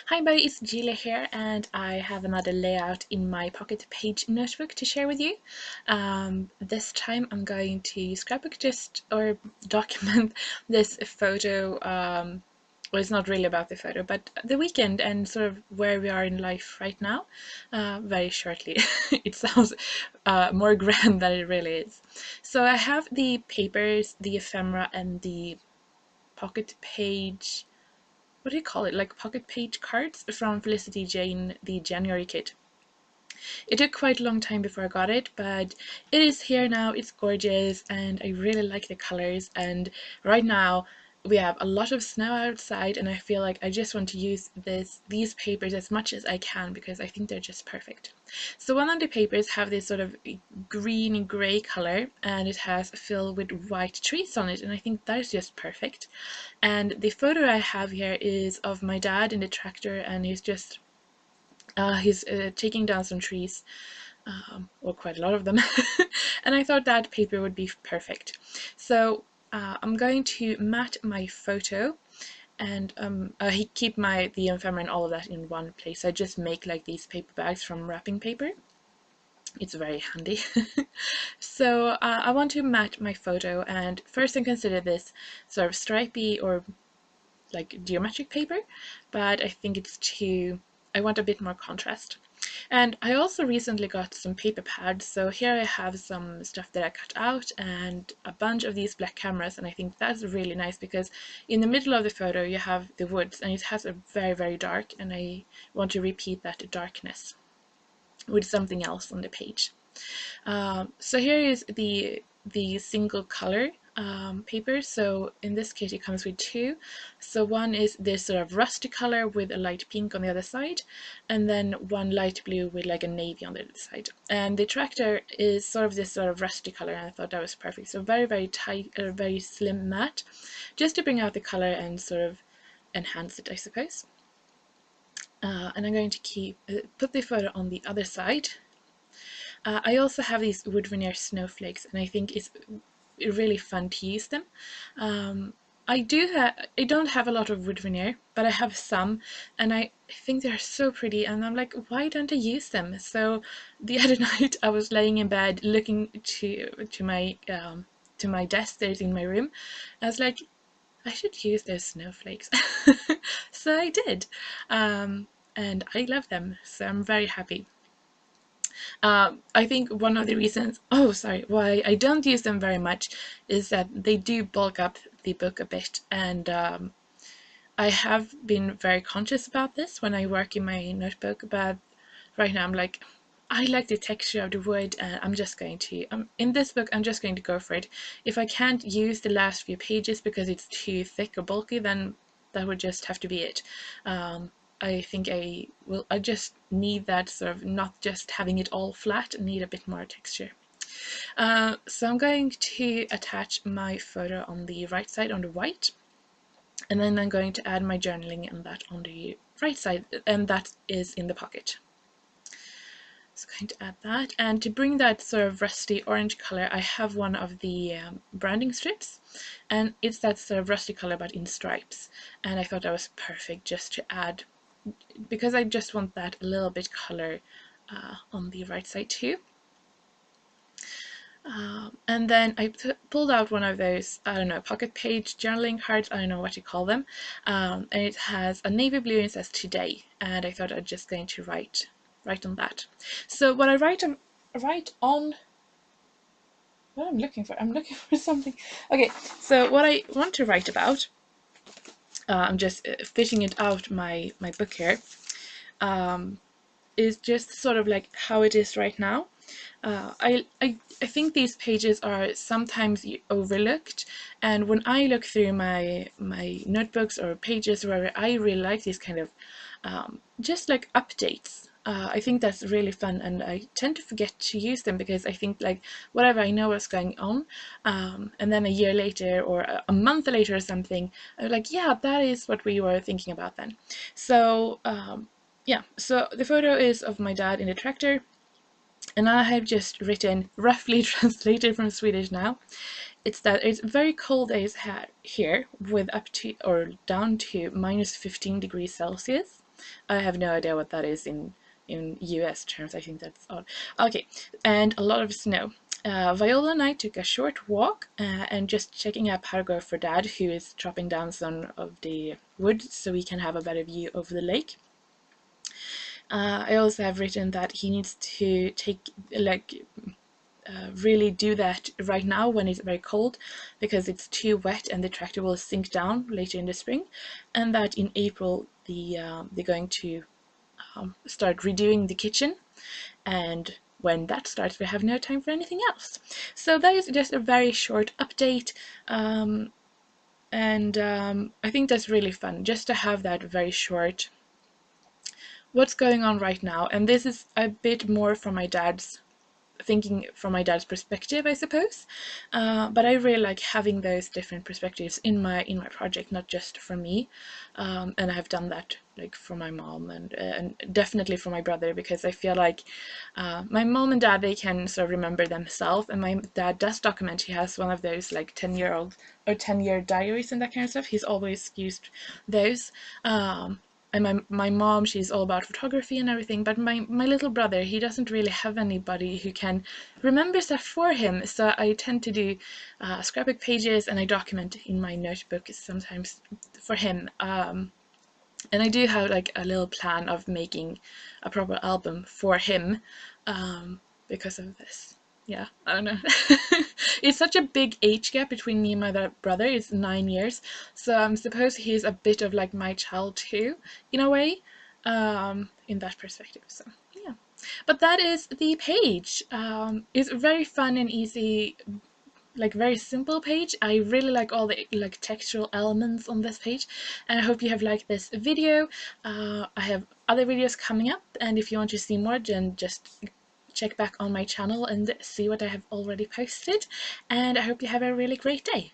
Hi buddy, it's Gila here and I have another layout in my pocket page notebook to share with you. This time I'm going to scrapbook or document this photo. Well, it's not really about the photo, but the weekend and sort of where we are in life right now, very shortly. It sounds more grand than it really is. So I have the papers, the ephemera and the pocket page, what do you call it, like pocket page cards from Felicity Jane, the January kit. It took quite a long time before I got it, but it is here now. It's gorgeous and I really like the colors, and right now we have a lot of snow outside and I feel like I just want to use these papers as much as I can because I think they're just perfect. So one of the papers have this sort of green gray color and it has filled with white trees on it, and I think that is just perfect. And the photo I have here is of my dad in the tractor, and he's taking down some trees, or quite a lot of them. And I thought that paper would be perfect. So I'm going to mat my photo and he keep the ephemera and all of that in one place. I just make like these paper bags from wrapping paper. It's very handy. So I want to mat my photo, and first I consider this sort of stripy or like geometric paper, but I think it's too, I want a bit more contrast. And I also recently got some paper pads, so here I have some stuff that I cut out and a bunch of these black cameras, and I think that's really nice because in the middle of the photo you have the woods and it has a very dark, and I want to repeat that darkness with something else on the page. So here is the single color paper. So in this kit it comes with two. So one is this sort of rusty color with a light pink on the other side, and then one light blue with like a navy on the other side. And the tractor is sort of this sort of rusty color, and I thought that was perfect. So very tight, very slim matte, just to bring out the color and sort of enhance it, I suppose. And I'm going to put the photo on the other side. I also have these wood veneer snowflakes, and I think it's really fun to use them. I don't have a lot of wood veneer, but I have some, and I think they're so pretty, and I'm like, why don't I use them? So the other night I was laying in bed looking to my desk that's in my room. I was like, I should use those snowflakes. So I did, and I love them, so I'm very happy. I think one of the reasons, why I don't use them very much is that they do bulk up the book a bit, and I have been very conscious about this when I work in my notebook, but right now I'm like, I like the texture of the wood, and I'm just going to, in this book, I'm just going to go for it. If I can't use the last few pages because it's too thick or bulky, then that would just have to be it. I think I just need that sort of, not just having it all flat, I need a bit more texture. So I'm going to attach my photo on the right side on the white, and then I'm going to add my journaling and that on the right side, and that is in the pocket. So I'm going to add that, and to bring that sort of rusty orange color, I have one of the branding strips, and it's that sort of rusty color but in stripes, and I thought that was perfect just to add, because I just want that a little bit color on the right side too. And then I pulled out one of those, I don't know, pocket page journaling cards, I don't know what you call them, and it has a navy blue and it says today, and I thought I'm just going to write on that. So what I write on, what I'm looking for something. Okay, so what I want to write about, I'm just fishing it out my book here, is just sort of like how it is right now. I think these pages are sometimes overlooked, and when I look through my notebooks or pages where I really like these kind of just like updates. I think that's really fun, and I tend to forget to use them because I think like whatever, I know what's going on, and then a year later or a month later or something, I'm like, yeah, that is what we were thinking about then. So yeah, so the photo is of my dad in the tractor, and I have just written, roughly translated from Swedish now, it's that it's very cold days here with up to or down to -15 degrees Celsius. I have no idea what that is in US terms. I think that's odd. Okay, and a lot of snow. Viola and I took a short walk and just checking up Hargo for Dad, who is chopping down some of the wood so we can have a better view over the lake. I also have written that he needs to take really do that right now when it's very cold, because it's too wet and the tractor will sink down later in the spring, and that in April they're going to start redoing the kitchen, and when that starts we have no time for anything else. So that is just a very short update, and I think that's really fun just to have that very short what's going on right now. And this is a bit more from my dad's thinking, from my dad's perspective, I suppose. But I really like having those different perspectives in my project, not just for me. And I have done that like for my mom and definitely for my brother, because I feel like my mom and dad, they can sort of remember themselves, and my dad does document. He has one of those like 10-year-old or 10-year diaries and that kind of stuff. He's always used those. And my mom, she's all about photography and everything, but my little brother, he doesn't really have anybody who can remember stuff for him, so I tend to do scrapbook pages, and I document in my notebook sometimes for him. And I do have like a little plan of making a proper album for him, because of this. Yeah, I don't know. It's such a big age gap between me and my brother. It's 9 years, so I suppose he's a bit of like my child too, in a way, in that perspective. So yeah, but that is the page. It's very fun and easy, like very simple page. I really like all the like textual elements on this page, and I hope you have liked this video. I have other videos coming up, and if you want to see more, then just check back on my channel and see what I have already posted, and I hope you have a really great day.